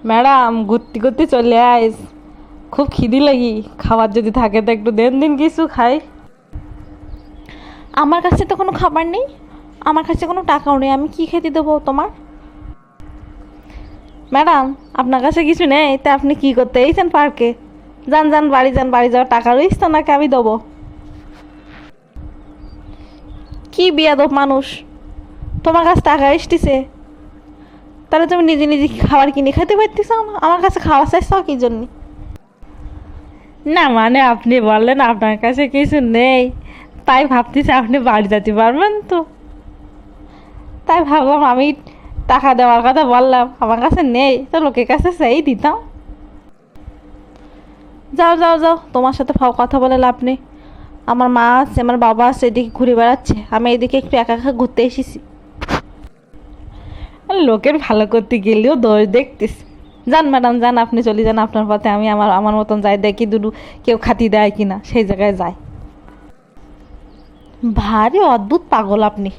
Madam ঘুরতে ঘুরতে চলে আইস, খুব খিদি লাগি, খাবার যদি থাকে তো একটু দেন দিন কিছু খাই। আমার কাছে তো কোনো খাবার নেই, আমার কাছে কোনো টাকাও নেই, আমি কি খেতে দেবো তোমার? ম্যাডাম আপনার কাছে কিছু নেই তা আপনি কি করতে এইছেন পার্কে? যান যান বাড়ি যান, বাড়ি যাওয়ার টাকা রইস তো নাকি আমি দেবো? কি বিয়াদব মানুষ, তোমার কাছে টাকা এসতেছে তাহলে তুমি নিজে নিজে খাবার কিনে খেতে পারতেছ না, আমার কাছে খাওয়া চাইছ কি জন্য? না মানে আপনি বললেন আপনার কাছে কিছু নেই, তাই ভাবতেছি আপনি বাড়ি যেতে পারবেন তো, তাই ভাবলাম আমি টাকা দেওয়ার কথা বললাম, আমার কাছে নেই তো লোকের কাছে সেই দিতাম। যাও যাও যাও, তোমার সাথে কথা বলে লাভ নেই। আমার মা আছে, আমার বাবা আছে, এদিকে ঘুরে বেড়াচ্ছে, আমি এদিকে একটু একা একা ঘুরতে এসেছি। লোকের ভালো করতে গেলেও দোষ দেখতেছি। যান ম্যাডাম যান, আপনি চলে যান আপনার পথে, আমি আমার আমার মতন যাই, দেখি দুটো কেউ খাতি দেয় কিনা সেই জায়গায় যাই। ভারী অদ্ভুত পাগল আপনি।